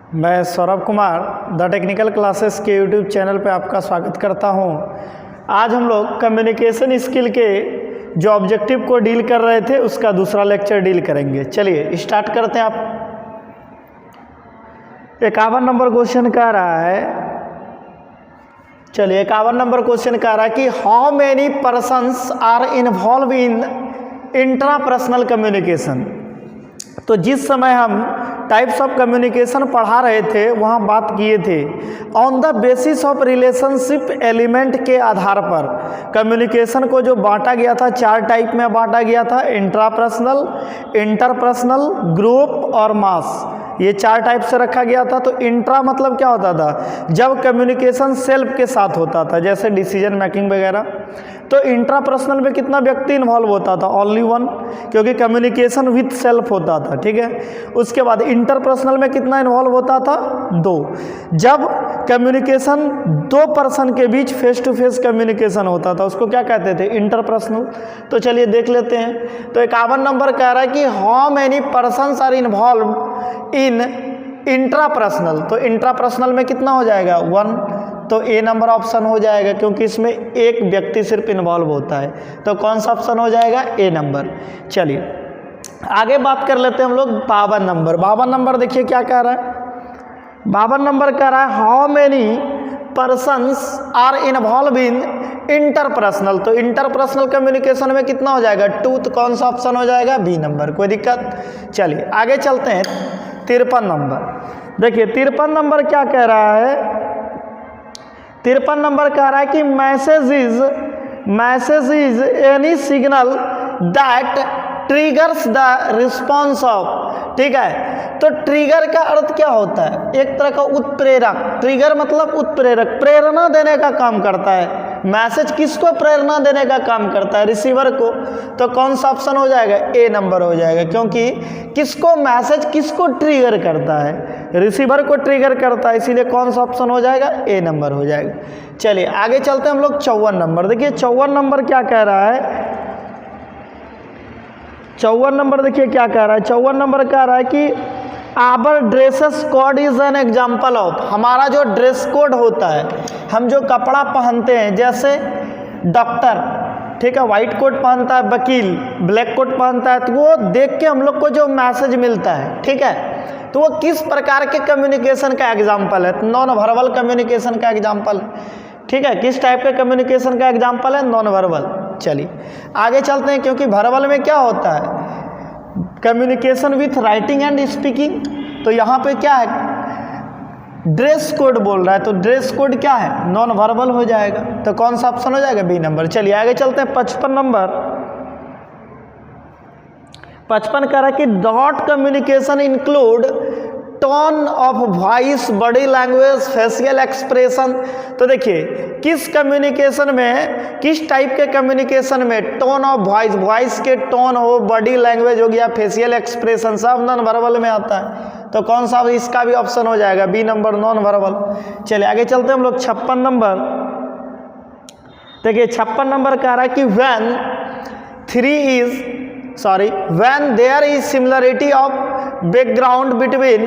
मैं Saurabh Kumar the technical classes के YouTube channel पर आपका स्वागत करता हूं। आज हम लोग कम्युनिकेशन स्किल के जो ऑब्जेक्टिव को डील कर रहे थे उसका दूसरा लेक्चर डील करेंगे। चलिए स्टार्ट करते हैं। आप 51 नंबर क्वेश्चन कह रहा है, चलिए 51 नंबर क्वेश्चन कह रहा है कि how many persons are involve in intrapersonal communication. तो जिस समय हम टाइप्स ऑफ कम्युनिकेशन पढ़ा रहे थे वहाँ बात किए थे on the basis of relationship element के आधार पर कम्युनिकेशन को जो बांटा गया था 4 टाइप में बांटा गया था, इंट्रापर्सनल, इंटरपर्सनल, ग्रुप और मास। ये 4 टाइप से रखा गया था। तो इंट्रा मतलब क्या होता था, जब कम्युनिकेशन सेल्फ के साथ होता था जैसे डिसीजन मेकिंग वगैरह। तो इंट्रापर्सनल में कितना व्यक्ति इन्वॉल्व होता था, ओनली 1, क्योंकि कम्युनिकेशन विथ सेल्फ होता था, ठीक है। उसके बाद इंटरपर्सनल में कितना इन्वॉल्व होता था, 2, जब कम्युनिकेशन 2 पर्सन के बीच फेस टू फेस कम्युनिकेशन होता था उसको क्या कहते थे, इंटरपर्सनल। तो चलिए देख लेते हैं। तो 51 नंबर कह रहा है कि how many persons are involve in intrapersonal. तो इंट्रापर्सनल में कितना हो जाएगा, 1। तो ए नंबर ऑप्शन हो जाएगा क्योंकि इसमें एक व्यक्ति सिर्फ इन्वॉल्व होता है। तो कौन सा ऑप्शन हो जाएगा, ए नंबर। चलिए आगे बात कर लेते हैं हम लोग 52 नंबर। 52 नंबर देखिए क्या कह रहा है। 52 नंबर कह रहा है how many persons are involve in interpersonal. तो इंटरपर्सनल कम्युनिकेशन में कितना हो जाएगा, 2। तो कौन सा ऑप्शन हो जाएगा, बी नंबर। कोई दिक्कत। चलिए आगे चलते हैं 53 नंबर। देखिए 53 नंबर क्या कह रहा है। 53 नंबर कह रहा है कि message is any signal that triggers the response of. ठीक है, तो ट्रिगर का अर्थ क्या होता है, एक तरह का उत्प्रेरक। ट्रिगर मतलब उत्प्रेरक, प्रेरणा देने का काम करता है। मैसेज किसको प्रेरणा देने का काम करता है, रिसीवर को। तो कौन सा ऑप्शन हो जाएगा, ए नंबर हो जाएगा, क्योंकि किसको मैसेज किसको ट्रिगर करता है, रिसीवर को ट्रिगर करता है, इसीलिए कौन सा ऑप्शन हो जाएगा, ए नंबर हो जाएगा। चलिए आगे चलते हैं हम लोग 54 नंबर। देखिए 54 नंबर क्या कह रहा है। 54 नंबर देखिए क्या कह रहा है। 54 नंबर कह रहा है कि our dresses code is an example of. हमारा जो ड्रेस कोड होता है, हम जो कपड़ा पहनते हैं, जैसे डॉक्टर, ठीक है, वाइट कोट पहनता है, वकील ब्लैक कोट पहनता है, तो वो देख के हम लोग को जो मैसेज मिलता है, ठीक है, तो वो किस प्रकार के कम्युनिकेशन का एग्जाम्पल है, नॉन वर्बल कम्युनिकेशन का एग्जाम्पल है। ठीक है, किस टाइप के कम्युनिकेशन का एग्जाम्पल है, नॉन वर्बल। चलिए आगे चलते हैं, क्योंकि वर्बल में क्या होता है, communication with writing and speaking. तो यहाँ पे क्या है, ड्रेस कोड बोल रहा है, तो ड्रेस कोड क्या है, नॉन वर्बल हो जाएगा। तो कौन सा ऑप्शन हो जाएगा, बी नंबर। चलिए आगे चलते हैं 55 नंबर। 55 कह रहा है कि dot communication include tone of voice, body language, facial expression. तो देखिए किस कम्युनिकेशन में, किस टाइप के कम्युनिकेशन में टोन ऑफ वॉइस, वॉइस के टोन हो, बॉडी लैंग्वेज हो गया, फेशियल एक्सप्रेशन, सब नॉन वर्बल में आता है। तो कौन सा, इसका भी ऑप्शन हो जाएगा, बी नंबर, नॉन वर्बल। चलिए आगे चलते हैं हम लोग 56 नंबर। देखिए 56 नंबर कह रहा है कि when there is similarity of background between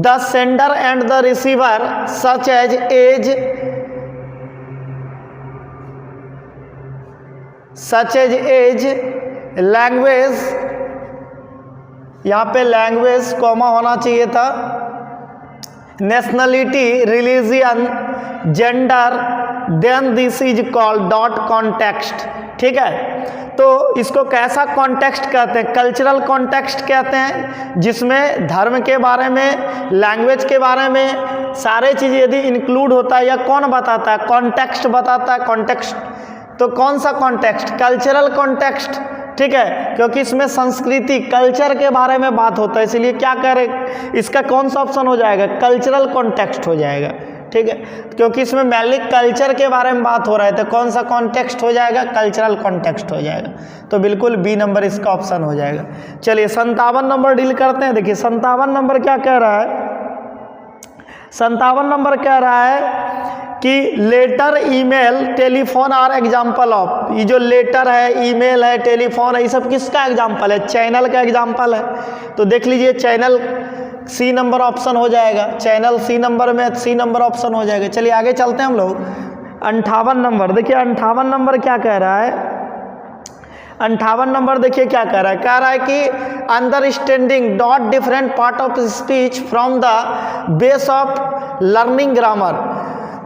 the sender and the receiver such as age, language, यहाँ पे लैंग्वेज कॉमा होना चाहिए था, nationality, religion, gender, then this is called dot context. ठीक है, तो इसको कैसा कॉन्टेक्स्ट कहते हैं, कल्चरल कॉन्टेक्स्ट कहते हैं, जिसमें धर्म के बारे में, लैंग्वेज के बारे में सारे चीज़ यदि इंक्लूड होता है, या कौन बताता है, कॉन्टेक्स्ट बताता है, कॉन्टेक्स्ट। तो कौन सा कॉन्टेक्स्ट, कल्चरल कॉन्टेक्स्ट। ठीक है, क्योंकि इसमें संस्कृति, कल्चर के बारे में बात होता है, इसलिए क्या करें, इसका कौन सा ऑप्शन हो जाएगा, कल्चरल कॉन्टेक्स्ट हो जाएगा। ठीक है, क्योंकि इसमें मेनली कल्चर के बारे में बात हो रहा है, तो कौन सा कॉन्टेक्स्ट हो जाएगा, कल्चरल कॉन्टेक्स्ट हो जाएगा। तो बिल्कुल बी नंबर इसका ऑप्शन हो जाएगा। चलिए 57 नंबर डील करते हैं। देखिए 57 नंबर क्या कह रहा है। 57 नंबर कह रहा है कि letter, email, telephone are example of. ये जो लेटर है, ईमेल है, टेलीफोन है, ये सब किसका एग्जाम्पल है? चैनल का एग्जाम्पल है। तो देख लीजिए चैनल सी नंबर ऑप्शन हो जाएगा, चैनल सी नंबर में सी नंबर ऑप्शन हो जाएगा। चलिए आगे चलते हैं हम लोग। 58 नंबर देखिए, 58 नंबर क्या कह रहा है, 58 नंबर देखिए क्या कह रहा है कि understanding dot different part of speech from the base of learning grammar.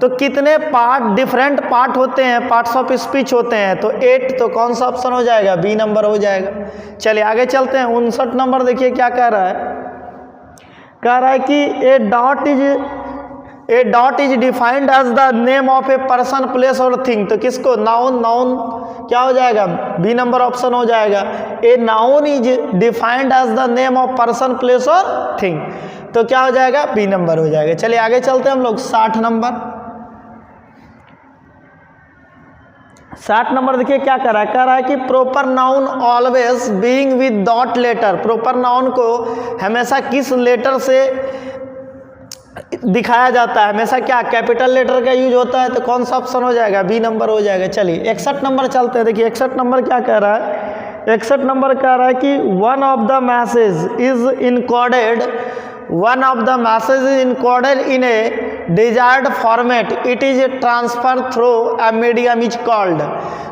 तो कितने पार्ट, डिफरेंट पार्ट होते हैं, पार्ट्स ऑफ स्पीच होते हैं, तो 8, तो कौन सा ऑप्शन हो जाएगा, बी नंबर हो जाएगा। चलिए आगे चलते हैं। 59 नंबर देखिए क्या कह रहा है कि a dot is defined as the name of a person place और थिंग। तो किसको, नाउन क्या हो जाएगा, बी नंबर ऑप्शन हो जाएगा। A noun is defined as the name of person place और थिंग, तो क्या हो जाएगा, बी नंबर हो जाएगा। चलिए आगे चलते हैं हम लोग। 60 नंबर देखिए क्या कह रहा है कि proper noun always being with dot letter. Proper noun को हमेशा किस लेटर से दिखाया जाता है, हमेशा क्या, कैपिटल लेटर का यूज होता है, तो कौन सा ऑप्शन हो जाएगा, बी नंबर हो जाएगा। चलिए 61 नंबर चलते हैं। देखिए 61 नंबर क्या कह रहा है, 61 नंबर कह रहा है कि one of the message is encoded in A desired format, it is transfer through a medium is called.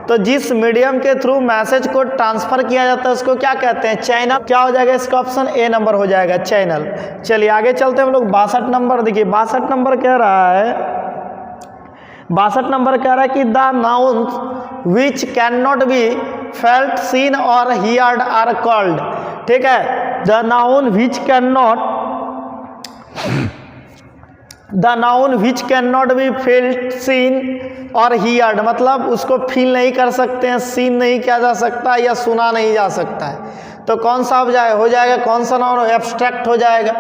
तो जिस मीडियम के थ्रू मैसेज को ट्रांसफर किया जाता है उसको क्या कहते हैं, चैनल। क्या हो जाएगा इसका ऑप्शन, ए नंबर हो जाएगा, चैनल। चलिए आगे चलते हैं हम लोग। 62 नंबर देखिए, 62 नंबर कह रहा है कि the nouns which can not be felt, seen और हियर्ड आर कॉल्ड। ठीक है, the noun which can not be felt, seen और हियर्ड, मतलब उसको फील नहीं कर सकते हैं, सीन नहीं किया जा सकता या सुना नहीं जा सकता है, तो कौन सा हो जाएगा, कौन सा नाउन, एब्स्ट्रैक्ट हो जाएगा।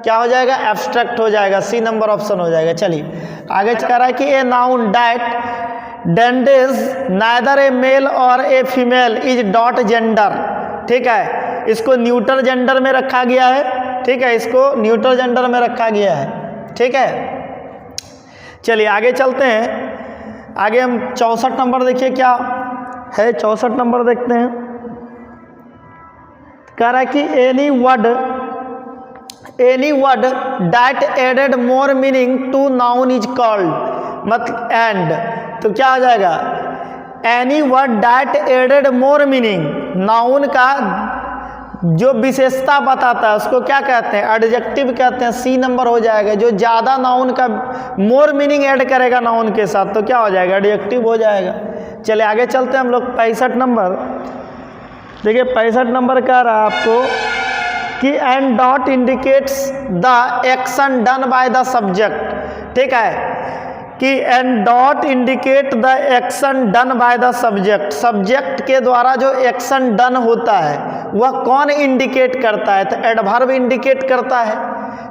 क्या हो जाएगा, एब्स्ट्रैक्ट हो जाएगा, सी नंबर ऑप्शन हो जाएगा। चलिए आगे कह रहा है कि a noun denotes neither a male और a female is dot gender. ठीक है, इसको न्यूट्रल जेंडर में रखा गया है। ठीक है, इसको न्यूट्रल जेंडर में रखा गया है। ठीक है, चलिए आगे चलते हैं। आगे हम 64 नंबर देखिए क्या है, 64 नंबर देखते हैं। कह रहा है कि any word that added more meaning to noun is called, मतलब एंड, तो क्या हो जाएगा, any word that added more meaning, noun का जो विशेषता बताता है उसको क्या कहते हैं, एडजेक्टिव कहते हैं, सी नंबर हो जाएगा। जो ज़्यादा नाउन का मोर मीनिंग ऐड करेगा नाउन के साथ तो क्या हो जाएगा, एडजेक्टिव हो जाएगा। चलिए आगे चलते हैं हम लोग। 65 नंबर देखिए, 65 नंबर कह रहा है आपको कि and dot indicates the action done by the subject. ठीक है, कि and dot indicate the action done by the subject, subject के द्वारा जो एक्शन डन होता है वह कौन इंडिकेट करता है, तो एडवर्ब इंडिकेट करता है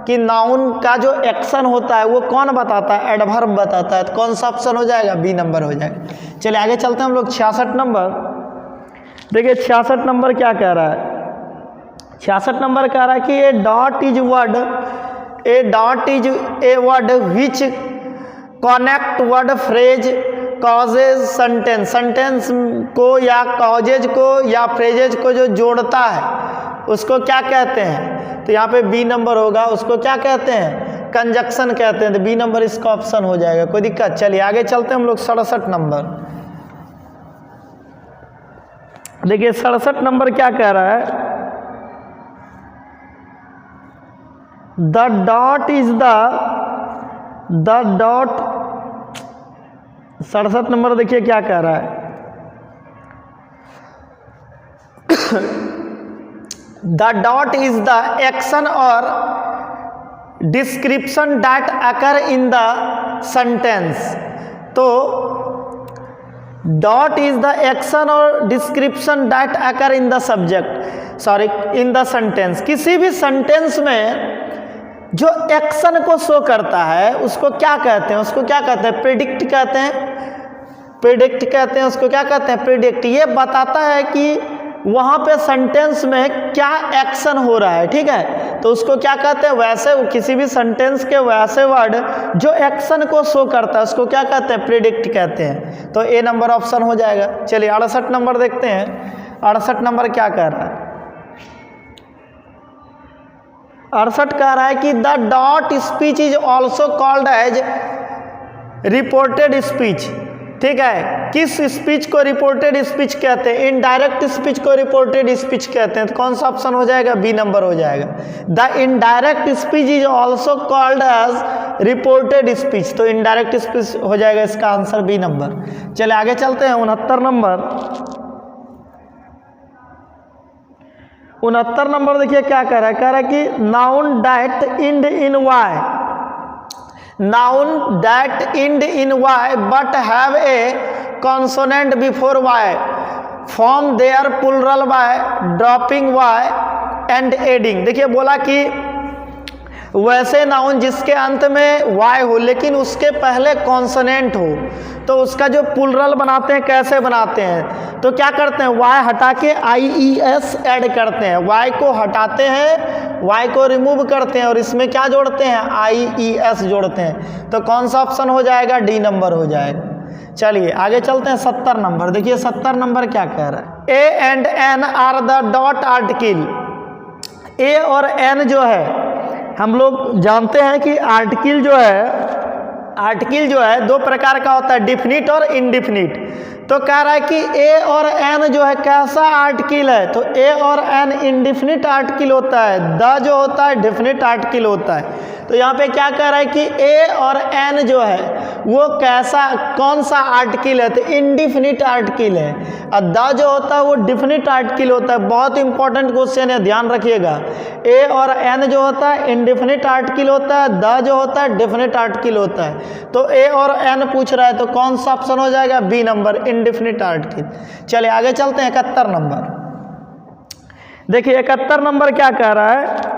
कि नाउन का जो एक्शन होता है वो कौन बताता है, एडवर्ब बताता है, तो कौन सा ऑप्शन हो जाएगा, बी नंबर हो जाएगा। चलिए आगे चलते हैं हम लोग। 66 नंबर देखिए, 66 नंबर क्या कह रहा है, 66 नंबर कह रहा है कि a dot is a word which connect word phrase causes sentence, sentence को या कॉजेज को या फ्रेजेज को जो जोड़ता है उसको क्या कहते हैं, तो यहाँ पे बी नंबर होगा। उसको क्या कहते हैं, कंजक्शन कहते हैं, तो बी नंबर इसका ऑप्शन हो जाएगा, कोई दिक्कत। चलिए आगे चलते हैं हम लोग। 67 नंबर देखिए, 67 नंबर क्या कह रहा है, द डॉट 67 नंबर देखिए क्या कह रहा है, the dot is the action और description that occur in the sentence. तो डॉट इज द एक्शन और description that occur in the in the sentence. किसी भी सेंटेंस में जो एक्शन को शो करता है उसको क्या कहते हैं, उसको क्या कहते हैं, प्रेडिक्ट कहते हैं, उसको क्या कहते हैं, प्रेडिक्ट। ये बताता है कि वहाँ पे सेंटेंस में क्या एक्शन हो रहा है। ठीक है, तो उसको क्या कहते हैं, वैसे किसी भी सेंटेंस के वैसे वर्ड जो एक्शन को शो करता है उसको क्या कहते हैं, प्रेडिक्ट कहते हैं, तो ए नंबर ऑप्शन हो जाएगा। चलिए 68 नंबर देखते हैं। 68 नंबर क्या कह रहा है, 68 कह रहा है कि the dot speech is also called as reported speech. ठीक है, किस स्पीच को रिपोर्टेड स्पीच कहते हैं? इनडायरेक्ट स्पीच को रिपोर्टेड स्पीच कहते हैं। तो कौन सा ऑप्शन हो जाएगा? बी नंबर हो जाएगा। The indirect speech is also called as reported speech. तो इनडायरेक्ट स्पीच हो जाएगा इसका आंसर बी नंबर। चले आगे चलते हैं। 69 नंबर देखिए क्या कह रहा है। कह रहा है कि noun that end in Y, noun that end in Y but have a consonant before Y form their plural Y dropping Y and adding. देखिए बोला कि वैसे नाउन जिसके अंत में वाई हो लेकिन उसके पहले कॉन्सोनेंट हो, तो उसका जो प्लुरल बनाते हैं कैसे बनाते हैं? तो क्या करते हैं? वाई हटा के IES ऐड करते हैं। वाई को हटाते हैं, वाई को रिमूव करते हैं और इसमें क्या जोड़ते हैं? IES जोड़ते हैं। तो कौन सा ऑप्शन हो जाएगा? डी नंबर हो जाएगा। चलिए आगे चलते हैं। 70 नंबर देखिए 70 नंबर क्या कह रहा है। A and an are the dot article. A और एन जो है हम लोग जानते हैं कि आर्टिकल जो है दो प्रकार का होता है, डिफिनिट और इनडिफिनिट। तो कह रहा है कि ए और एन जो है कैसा आर्टिकल है? तो ए और एन इनडिफिनिट आर्टिकल होता है, द जो होता है डिफिनिट आर्टिकल होता है। तो यहाँ पे क्या कह रहा है कि ए और एन जो है वो कैसा, कौन सा आर्टिकल है? तो इनडिफिनिट आर्टिकल है। और द जो होता है वो डिफिनिट आर्टिकल होता है। बहुत इंपॉर्टेंट क्वेश्चन है, ध्यान रखिएगा। ए और एन जो होता है इनडिफिनिट आर्टिकल होता है, द जो होता है डिफिनिट आर्टिकल होता है। तो ए और एन पूछ रहा है तो कौन सा ऑप्शन हो जाएगा? B number, indefinite article. चलिए आगे चलते हैं। 71 नंबर देखिए 71 नंबर क्या कह रहा है।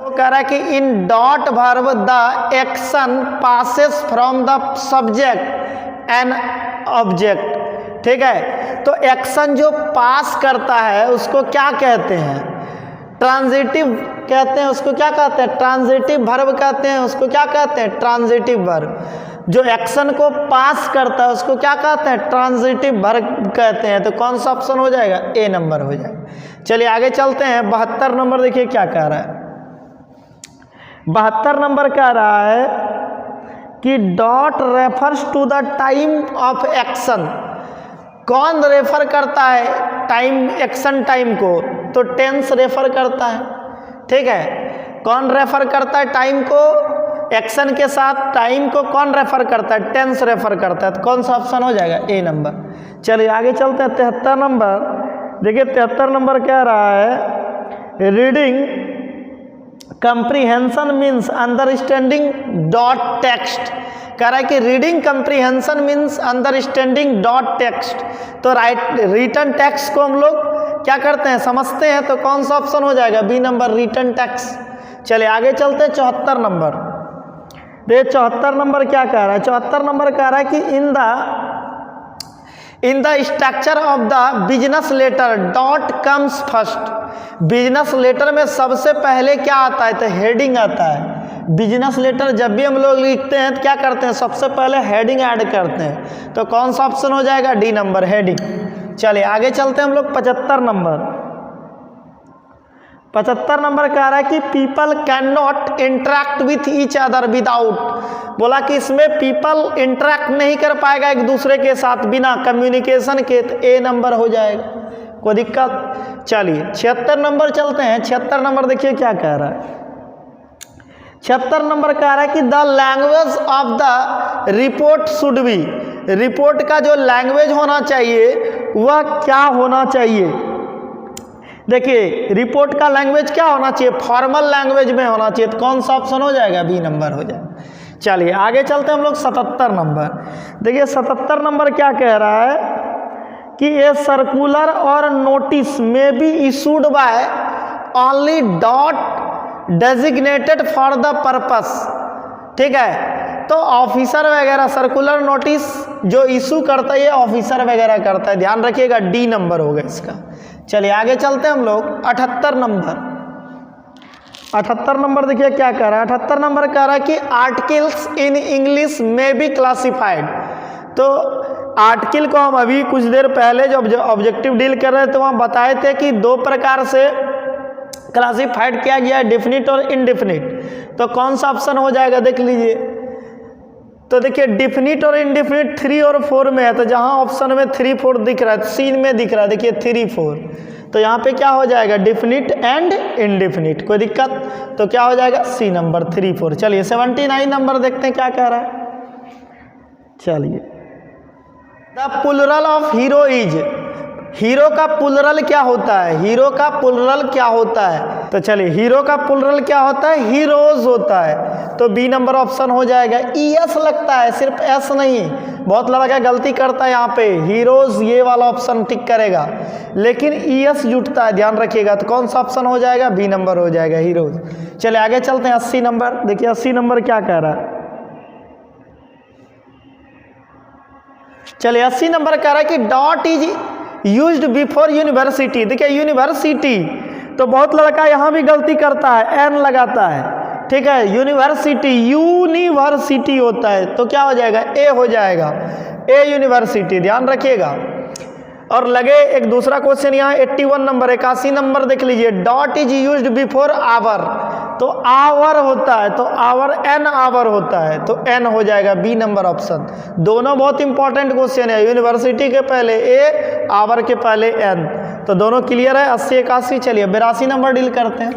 वो कह रहा है कि in dot verb the action passes from the subject and object. ठीक है, तो एक्शन जो पास करता है उसको क्या कहते हैं? ट्रांजिटिव कहते हैं। उसको क्या कहते हैं? ट्रांजिटिव वर्ब कहते हैं। उसको क्या कहते हैं? Transitive verb. जो एक्शन को पास करता है उसको क्या कहते हैं? ट्रांजिटिव वर्ब कहते हैं। तो कौन सा ऑप्शन हो जाएगा? ए नंबर हो जाएगा। चलिए आगे चलते हैं। 72 नंबर देखिए क्या कह रहा है। 72 नंबर कह रहा है कि dot refers to the time of action. कौन रेफर करता है टाइम, एक्शन टाइम को? तो टेंस रेफर करता है। ठीक है, कौन रेफर करता है टाइम को? एक्शन के साथ टाइम को कौन रेफर करता है? टेंस रेफर करता है। तो कौन सा ऑप्शन हो जाएगा? ए नंबर। चलिए आगे चलते हैं। 73 नंबर देखिए 73 नंबर कह रहा है reading comprehension means understanding dot text. कह रहा है कि reading comprehension means understanding dot text. तो रिटन टेक्स्ट को हम लोग क्या करते हैं? समझते हैं। तो कौन सा ऑप्शन हो जाएगा? B number, written text. चलिए आगे चलते हैं। 74 नंबर देखिए 74 नंबर क्या कह रहा है। 74 नंबर कह रहा है कि in the structure of the business letter dot comes first. Business letter में सबसे पहले क्या आता है? तो हेडिंग आता है। बिजनेस लेटर जब भी हम लोग लिखते हैं तो क्या करते हैं? सबसे पहले हेडिंग ऐड करते हैं। तो कौन सा ऑप्शन हो जाएगा? D number, heading. चलिए आगे चलते हैं हम लोग। 75 नंबर 75 नंबर कह रहा है कि people can not interact with each other without. बोला कि इसमें पीपल इंटरेक्ट नहीं कर पाएगा एक दूसरे के साथ बिना कम्युनिकेशन के। तो ए नंबर हो जाएगा। कोई दिक्कत? चलिए 76 नंबर चलते हैं। 76 नंबर देखिए क्या कह रहा है। 76 नंबर कह रहा है कि the language of the report should be. Report का जो लैंग्वेज होना चाहिए वह क्या होना चाहिए? देखिए रिपोर्ट का लैंग्वेज क्या होना चाहिए? फॉर्मल लैंग्वेज में होना चाहिए। तो कौन सा ऑप्शन हो जाएगा? बी नंबर हो जाएगा। चलिए आगे चलते हैं हम लोग। 77 नंबर देखिए 77 नंबर क्या कह रहा है कि ए सर्कुलर और नोटिस में be issued by only dot designated for the purpose. ठीक है, तो ऑफिसर वगैरह सर्कुलर नोटिस जो इशू करता है ये ऑफिसर वगैरह करता है। ध्यान रखिएगा, डी नंबर होगा इसका। चलिए आगे चलते हैं हम लोग। 78 नंबर 78 नंबर देखिए क्या कह रहा है। 78 नंबर कह रहा है कि आर्टिकल्स इन इंग्लिश में बी क्लासिफाइड। तो आर्टिकल को हम अभी कुछ देर पहले जब ऑब्जेक्टिव डील कर रहे थे वहाँ बताए थे कि दो प्रकार से क्लासिफाइड किया गया है डेफिनिट और इनडेफिनिट। तो कौन सा ऑप्शन हो जाएगा देख लीजिए। तो देखिए डेफिनिट और इनडेफिनिट 3 और 4 में है, तो जहाँ ऑप्शन में 3 4 दिख रहा है, सीन में दिख रहा है देखिए 3 4, तो यहाँ पे क्या हो जाएगा डेफिनिट एंड इनडेफिनिट। कोई दिक्कत? तो क्या हो जाएगा सी नंबर 3 4। चलिए 79 नंबर देखते हैं क्या कह रहा है। चलिए the plural of hero is, hero का प्लुरल क्या होता है? हीरो का प्लुरल क्या होता है? तो चलिए हीरो का प्लुरल क्या होता है? हीरोज होता है। तो बी नंबर ऑप्शन हो जाएगा। ईएस लगता है, सिर्फ एस नहीं। बहुत लड़का गलती करता है यहाँ पे, हीरोज ये वाला ऑप्शन टिक करेगा, लेकिन ईएस जुटता है, ध्यान रखिएगा। तो कौन सा ऑप्शन हो जाएगा? बी नंबर हो जाएगा, हीरोज। चलिए आगे चलते हैं 80 नंबर। देखिए 80 नंबर क्या कह रहा है। चलिए 80 नंबर कह रहा है कि dot is used before university. देखिए यूनिवर्सिटी, तो बहुत लड़का यहाँ भी गलती करता है, एन लगाता है, ठीक है। यूनिवर्सिटी, यूनिवर्सिटी होता है, तो क्या हो जाएगा? ए हो जाएगा, ए यूनिवर्सिटी, ध्यान रखिएगा। और लगे एक दूसरा क्वेश्चन यहाँ 81 नंबर 81 नंबर देख लीजिए। Dot is used before hour, तो आवर होता है, तो आवर एन आवर होता है, तो एन हो जाएगा, बी नंबर ऑप्शन। दोनों बहुत इंपॉर्टेंट क्वेश्चन है, यूनिवर्सिटी के पहले ए, आवर के पहले एन, तो दोनों क्लियर है। 80 81। चलिए 82 नंबर डील करते हैं।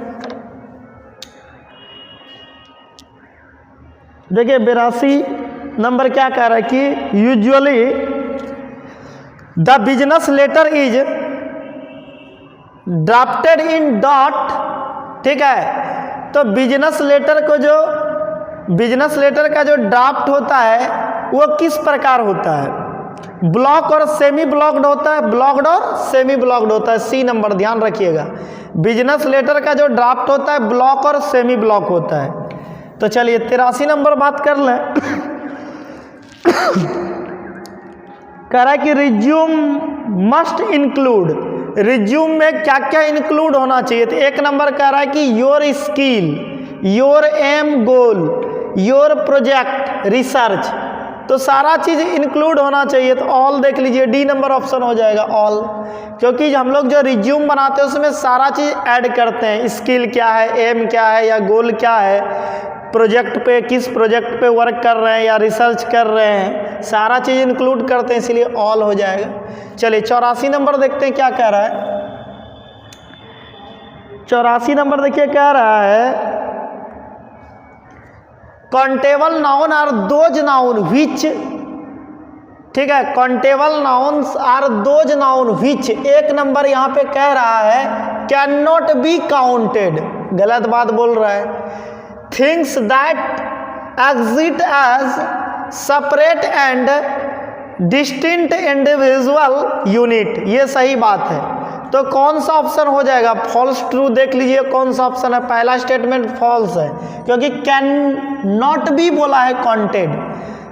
देखिए 82 नंबर क्या कह रहा है कि usually the business letter is drafted in dot, ठीक है। तो बिजनेस लेटर को जो, बिजनेस लेटर का जो ड्राफ्ट होता है वो किस प्रकार होता है? ब्लॉक और सेमी ब्लॉक्ड होता है, ब्लॉक्ड और सेमी ब्लॉक्ड होता है, सी नंबर, ध्यान रखिएगा। बिजनेस लेटर का जो ड्राफ्ट होता है ब्लॉक और सेमी ब्लॉक होता है। तो चलिए 83 नंबर बात कर लें। कह रहा है कि रिज्यूम मस्ट इंक्लूड, रिज्यूम में क्या क्या इंक्लूड होना चाहिए? तो एक नंबर कह रहा है कि your skill, your aim goal, your project, research, तो सारा चीज़ इंक्लूड होना चाहिए। तो ऑल देख लीजिए, डी नंबर ऑप्शन हो जाएगा, ऑल, क्योंकि हम लोग जो रिज्यूम बनाते हैं उसमें सारा चीज़ ऐड करते हैं। स्किल क्या है, एम क्या है, या गोल क्या है, प्रोजेक्ट पे किस प्रोजेक्ट पे वर्क कर रहे हैं या रिसर्च कर रहे हैं, सारा चीज़ इंक्लूड करते हैं, इसलिए ऑल हो जाएगा। चलिए 84 नंबर देखते हैं क्या कह रहा है। 84 नंबर देखिए कह रहा है countable noun are those noun which, ठीक है, countable nouns are those noun which, एक नंबर यहाँ पे कह रहा है कैन नॉट बी काउंटेड, गलत बात बोल रहा है। Things that exit as separate and distinct individual unit, ये सही बात है। तो कौन सा ऑप्शन हो जाएगा? फॉल्स ट्रू देख लीजिए कौन सा ऑप्शन है। पहला स्टेटमेंट फॉल्स है, क्योंकि कैन नॉट बी बोला है काउंटेड,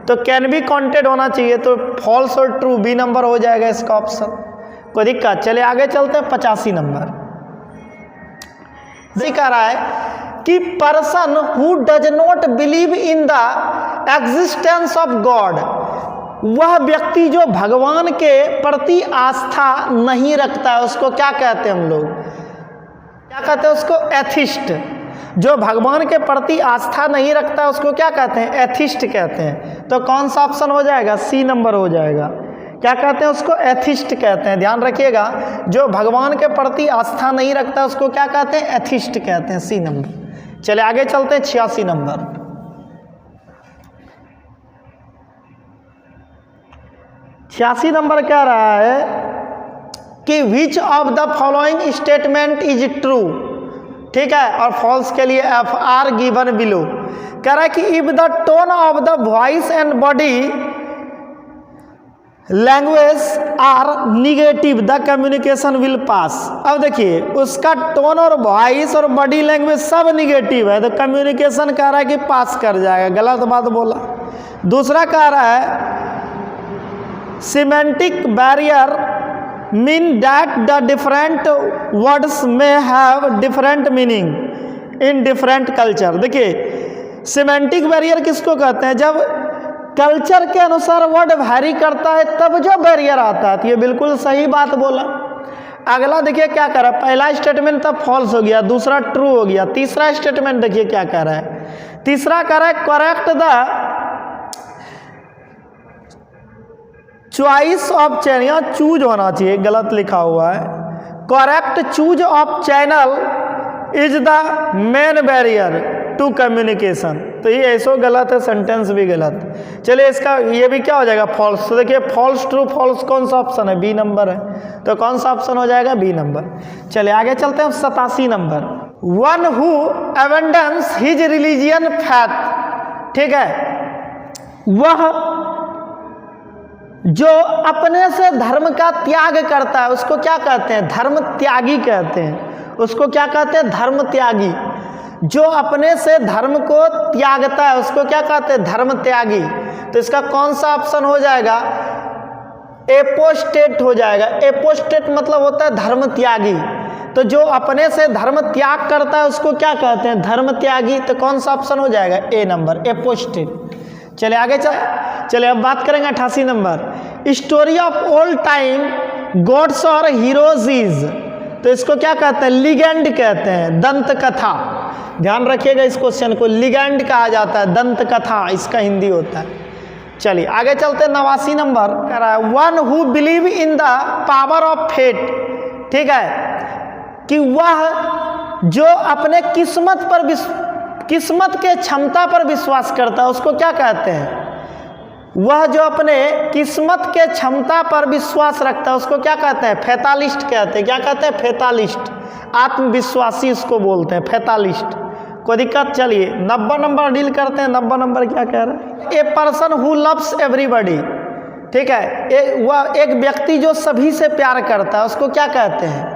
तो कैन बी काउंटेड होना चाहिए, तो फॉल्स और ट्रू, बी नंबर हो जाएगा इसका ऑप्शन। कोई दिक्कत? चलिए आगे चलते हैं 85 नंबर। दिखा रहा है कि person who does not believe in the existence of God, वह व्यक्ति जो भगवान के प्रति आस्था नहीं रखता है उसको क्या कहते हैं हम लोग? क्या कहते हैं उसको? एथिस्ट। जो भगवान के प्रति आस्था नहीं रखता है उसको क्या कहते हैं? एथिस्ट कहते हैं। तो कौन सा ऑप्शन हो जाएगा? सी नंबर हो जाएगा। क्या कहते हैं उसको? एथिस्ट कहते हैं, ध्यान रखिएगा। जो भगवान के प्रति आस्था नहीं रखता उसको क्या कहते हैं? एथिस्ट कहते हैं, सी नंबर। चले आगे चलते हैं 86 नंबर। 86 नंबर कह रहा है कि which of the following statement is true, ठीक है, और फॉल्स के लिए एफ आर गिवन बिलो। कह रहा है कि if the tone of the voice and body language are negative the communication will pass. अब देखिए उसका टोन और वॉइस और बॉडी लैंग्वेज सब निगेटिव है, तो कम्युनिकेशन कह रहा है कि पास कर जाएगा, गलत बात बोला। दूसरा कह रहा है semantic barrier mean that the different words may have different meaning in different culture. देखिए सिमेंटिक बैरियर किसको कहते हैं? जब कल्चर के अनुसार वर्ड वैरी करता है तब जो बैरियर आता है, तो ये बिल्कुल सही बात बोला। अगला देखिए क्या कर रहा है, पहला स्टेटमेंट था फॉल्स हो गया, दूसरा ट्रू हो गया, तीसरा स्टेटमेंट देखिए क्या कर रहा है, तीसरा कर रहा है correct the choice of channel, यहाँ चूज होना चाहिए, गलत लिखा हुआ है, correct choose of channel is the main barrier to communication. तो ये ऐसो गलत है, सेंटेंस भी गलत। चलिए इसका ये भी क्या हो जाएगा फॉल्स। तो देखिए फॉल्स ट्रू फॉल्स कौन सा ऑप्शन है, बी नंबर है, तो कौन सा ऑप्शन हो जाएगा, बी नंबर। चलिए आगे चलते हैं 87 number, one who abundance his religion faith, ठीक है, वह जो अपने से धर्म का त्याग करता है उसको क्या कहते हैं, धर्म त्यागी कहते हैं, उसको क्या कहते हैं, धर्म त्यागी। जो अपने से धर्म को त्यागता है उसको क्या कहते हैं, धर्म त्यागी। तो इसका कौन सा ऑप्शन हो जाएगा, एपोस्टेट हो जाएगा। एपोस्टेट मतलब होता है धर्म त्यागी। तो जो अपने से धर्म त्याग करता है उसको क्या कहते हैं, धर्म त्यागी। तो कौन सा ऑप्शन हो जाएगा, ए नंबर, एपोस्टेट। चलिए आगे चलिए अब बात करेंगे 88 number, story of old time gods और हीरोज। तो इसको क्या कहते हैं, लीगेंड कहते हैं, दंत कथा। ध्यान रखिएगा इस क्वेश्चन को, लीगेंड कहा जाता है, दंत कथा इसका हिंदी होता है। चलिए आगे चलते हैं 89 नंबर, कह रहा है one who believe in the power of fate, ठीक है, कि वह जो अपने किस्मत के क्षमता पर विश्वास करता है उसको क्या कहते हैं, वह जो अपने किस्मत के क्षमता पर विश्वास रखता है उसको क्या कहते हैं, फैतालिस्ट कहते हैं। क्या कहते हैं, फैतालिस्ट, आत्मविश्वासी इसको बोलते हैं, फैतालिस्ट। कोई दिक्कत। चलिए 90 नंबर डील करते हैं। 90 नंबर क्या कह रहा है, a person who loves everybody, ठीक है, वह एक व्यक्ति जो सभी से प्यार करता है उसको क्या कहते हैं,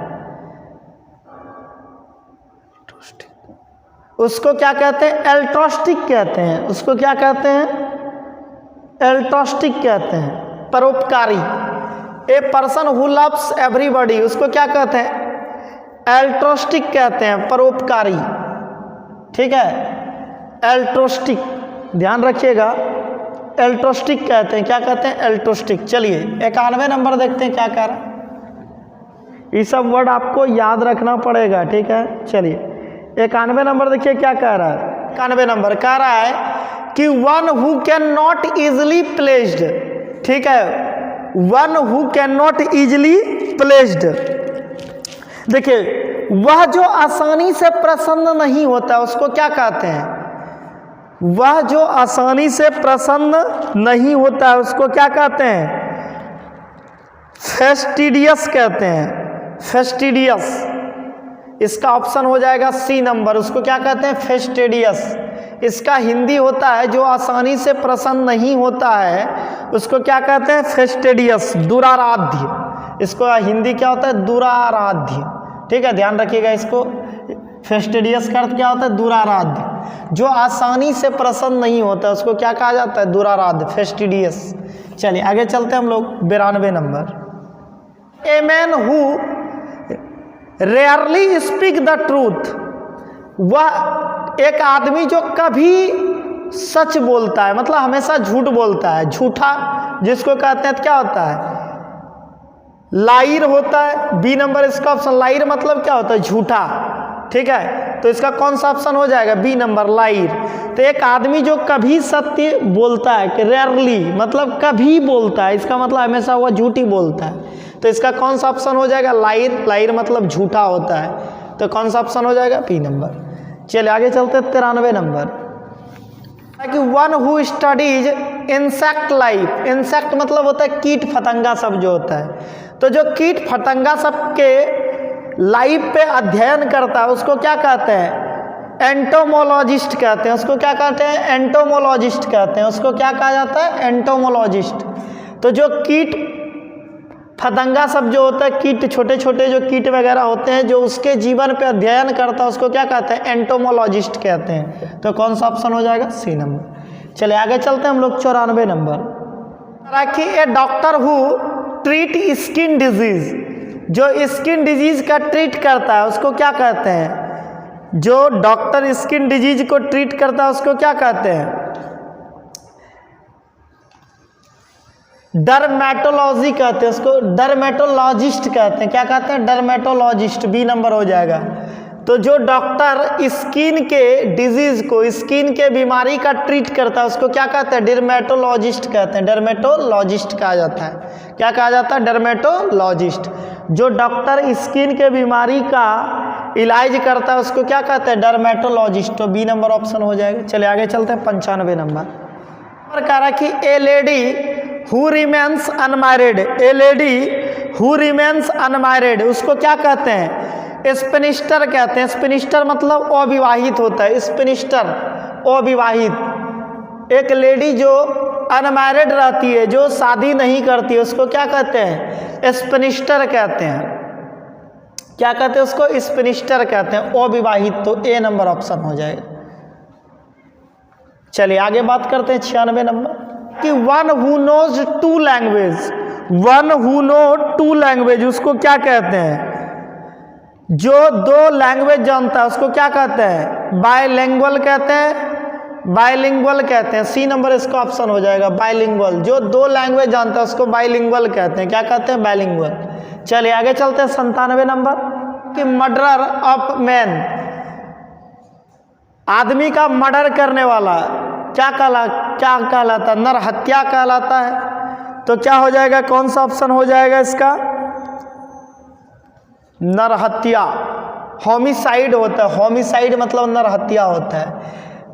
उसको क्या कहते हैं, एल्ट्रोस्टिक कहते हैं। उसको क्या कहते हैं, एल्ट्रोस्टिक कहते हैं, परोपकारी। A person who loves everybody उसको क्या कहते हैं, एल्ट्रोस्टिक कहते हैं, परोपकारी, ठीक है, एल्ट्रोस्टिक, ध्यान रखिएगा, एल्ट्रोस्टिक कहते हैं। क्या कहते हैं, एल्ट्रोस्टिक। चलिए 91 नंबर देखते हैं क्या कह रहा है, ये सब वर्ड आपको याद रखना पड़ेगा, ठीक है। चलिए 91 नंबर देखिए क्या कह रहा है, 91 नंबर कह रहा है कि one who can not easily placed, ठीक है, one who can not easily placed. देखिए वह जो आसानी से प्रसन्न नहीं होता उसको क्या कहते हैं, वह जो आसानी से प्रसन्न नहीं होता है उसको क्या कहते हैं, फेस्टिडियस कहते हैं, फेस्टिडियस। इसका ऑप्शन हो जाएगा सी नंबर, उसको क्या कहते हैं, फेस्टिडियस। इसका हिंदी होता है जो आसानी से प्रसन्न नहीं होता है उसको क्या कहते हैं, फेस्टिडियस, दुराराध्य। इसको हिंदी क्या होता है, दुराराध्य, ठीक है, ध्यान रखिएगा इसको। फेस्टिडियस का अर्थ क्या होता है, दुराराध्य। जो आसानी से प्रसन्न नहीं होता है उसको क्या कहा जाता है, दुराराध्य, फेस्टिडियस। चलिए आगे चलते हैं हम लोग 92 number, a man who rarely speak the truth, वह एक आदमी जो कभी सच बोलता है, मतलब हमेशा झूठ बोलता है, झूठा जिसको कहते हैं, क्या होता है, लाइर होता है। बी नंबर इसका ऑप्शन, लाइर मतलब क्या होता है, झूठा, ठीक है। तो इसका कौन सा ऑप्शन हो जाएगा, बी नंबर, लाइर। तो एक आदमी जो कभी सत्य बोलता है, कि रेयरली मतलब कभी बोलता है, इसका मतलब हमेशा वह झूठ ही बोलता है। तो इसका कौन सा ऑप्शन हो जाएगा, लाइर। लाइर मतलब झूठा होता है, तो कौन सा ऑप्शन हो जाएगा, बी नंबर। चलिए आगे चलते हैं 93 नंबर, कि one who studies insect life. Insect मतलब होता है कीट फतंगा सब जो होता है। तो जो कीट फतंगा सब के लाइफ पे अध्ययन करता है उसको क्या कहते हैं, एंटोमोलॉजिस्ट कहते हैं। उसको क्या कहते हैं, एंटोमोलॉजिस्ट कहते हैं। उसको क्या कहा जाता है, एंटोमोलॉजिस्ट। तो जो कीट फतंगा सब जो होता है, कीट, छोटे छोटे जो कीट वगैरह होते हैं जो उसके जीवन पे अध्ययन करता है उसको क्या कहते हैं, एंटोमोलॉजिस्ट कहते हैं। तो कौन सा ऑप्शन हो जाएगा, सी नंबर। चलिए आगे चलते हैं हम लोग 94 नंबर, कि a doctor who treat skin disease, जो स्किन डिजीज का ट्रीट करता है उसको क्या कहते हैं, जो डॉक्टर स्किन डिजीज को ट्रीट करता है उसको क्या कहते हैं, डर्मेटोलॉजी कहते हैं उसको, डर्मेटोलॉजिस्ट कहते हैं। क्या कहते हैं? डर्मेटोलॉजिस्ट, बी नंबर हो जाएगा। तो जो डॉक्टर स्किन के डिजीज को, स्किन के बीमारी का ट्रीट करता है उसको क्या कहते हैं? डर्मेटोलॉजिस्ट कहते हैं। डर्मेटोलॉजिस्ट कहा जाता है। क्या कहा जाता है? डर्मेटोलॉजिस्ट। जो डॉक्टर स्किन के बीमारी का इलाज करता है उसको क्या कहते हैं? डर्मेटोलॉजिस्ट। तो बी नंबर ऑप्शन हो जाएगा। चलिए आगे चलते हैं 95 नंबर। कह रहा है कि ए lady who remains unmarried, A lady who remains unmarried उसको क्या कहते हैं? स्पिनिस्टर कहते हैं। स्पिनिस्टर मतलब अविवाहित होता है। स्पिनिस्टर अविवाहित। एक लेडी जो अनमैरिड रहती है, जो शादी नहीं करती है, उसको क्या कहते हैं? स्पिनिस्टर कहते हैं। क्या कहते हैं उसको? स्पिनिस्टर कहते हैं, अविवाहित। तो ए नंबर ऑप्शन हो जाएगा। चलिए आगे बात करते हैं 96 नंबर कि one who knows two language, one who know two language उसको क्या कहते हैं? जो दो लैंग्वेज जानता है उसको क्या कहते हैं? बायलिंगुअल कहते हैं, बायलिंगुअल कहते हैं। सी नंबर इसका ऑप्शन हो जाएगा, बायलिंगुअल। जो दो लैंग्वेज जानता है उसको बायलिंगुअल कहते हैं। क्या कहते हैं? बायलिंगुअल। चलिए आगे चलते हैं 97 नंबर कि मर्डरर ऑफ मैन, आदमी का मर्डर करने वाला क्या कहलाता है? नर हत्या कहलाता है। तो क्या हो जाएगा? कौन सा ऑप्शन हो जाएगा इसका? नर हत्या, होमिसाइड होता है। होमिसाइड मतलब नर हत्या होता है।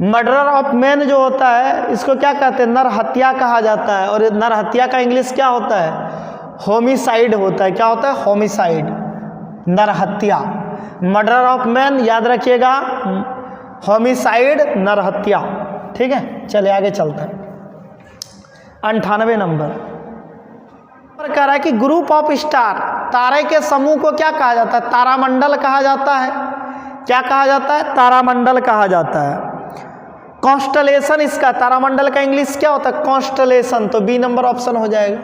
मर्डरर ऑफ मैन जो होता है इसको क्या कहते हैं? नर हत्या कहा जाता है। और नर हत्या का इंग्लिश क्या होता है? होमिसाइड होता है। क्या होता है? होमिसाइड, नर हत्या। मर्डरर ऑफ मैन याद रखिएगा, होमिसाइड नर हत्या। ठीक है, चलिए आगे चलते हैं 98 नंबर। कह रहा है कि ग्रुप ऑफ स्टार, तारे के समूह को क्या कहा जाता है? तारामंडल कहा जाता है। क्या कहा जाता है? तारामंडल कहा जाता है। कॉन्स्टलेशन इसका, तारामंडल का इंग्लिश क्या होता है? कॉन्स्टलेशन। तो बी नंबर ऑप्शन हो जाएगा,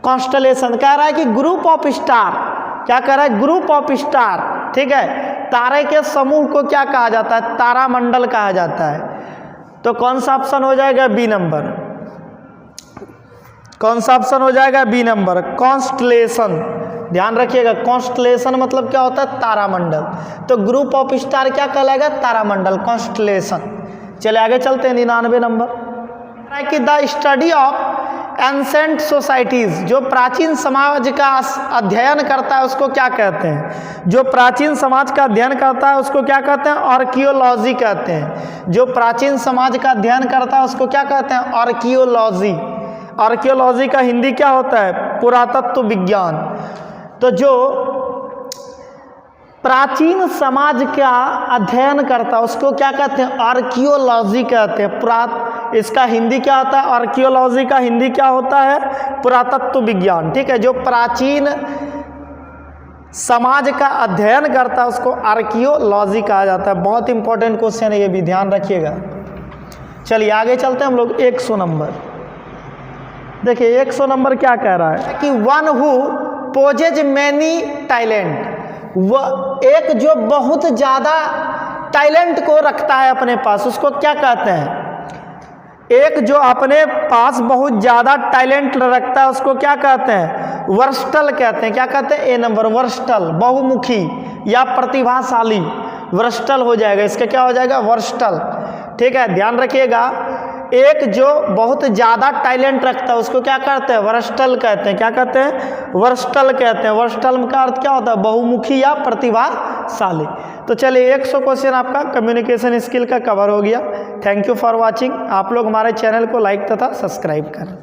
कॉन्स्टलेशन। कह रहा है कि ग्रुप ऑफ स्टार, क्या कह रहा है? Group of star. ठीक है, तारे के समूह को क्या कहा जाता है? तारामंडल कहा जाता है। तो कौन सा ऑप्शन हो जाएगा? B number. कौन सा ऑप्शन हो जाएगा? B number, constellation. ध्यान रखिएगा, कॉन्स्टलेशन मतलब क्या होता है? तारामंडल। तो ग्रुप ऑफ स्टार क्या कहलाएगा? तारामंडल, कॉन्स्टलेशन। चले आगे चलते हैं 99 नंबर कि the study of ancient societies, जो प्राचीन समाज का अध्ययन करता है उसको क्या कहते हैं? जो प्राचीन समाज का अध्ययन करता है उसको क्या कहते हैं? आर्कियोलॉजी कहते हैं। जो प्राचीन समाज का अध्ययन करता है उसको क्या कहते हैं? आर्कियोलॉजी। आर्कियोलॉजी का हिंदी क्या होता है? पुरातत्व विज्ञान। तो जो प्राचीन समाज का अध्ययन करता है उसको क्या कहते हैं? आर्कियोलॉजी कहते हैं। इसका हिंदी क्या होता है? आर्कियोलॉजी का हिंदी क्या होता है? पुरातत्व विज्ञान। ठीक है, जो प्राचीन समाज का अध्ययन करता है उसको आर्कियोलॉजी कहा जाता है। बहुत इंपॉर्टेंट क्वेश्चन है, ये भी ध्यान रखिएगा। चलिए आगे चलते हैं हम लोग 100 नंबर। देखिए 100 नंबर क्या कह रहा है कि one who possesses many talent, वह एक जो बहुत ज़्यादा टैलेंट को रखता है अपने पास उसको क्या कहते हैं? एक जो अपने पास बहुत ज़्यादा टैलेंट रखता है उसको क्या कहते हैं? वर्स्टल कहते हैं। क्या कहते हैं? ए नंबर, वर्स्टल। बहुमुखी या प्रतिभाशाली, वर्स्टल हो जाएगा। इसका क्या हो जाएगा? वर्स्टल। ठीक है, ध्यान रखिएगा, एक जो बहुत ज़्यादा टैलेंट रखता है उसको क्या कहते हैं? वर्स्टल कहते हैं। क्या कहते हैं? वर्स्टल कहते हैं। वर्स्टल का अर्थ क्या होता है? बहुमुखी या प्रतिभाशाली। तो चलिए 100 क्वेश्चन आपका कम्युनिकेशन स्किल का कवर हो गया। Thank you for watching. आप लोग हमारे चैनल को लाइक तथा सब्सक्राइब करें।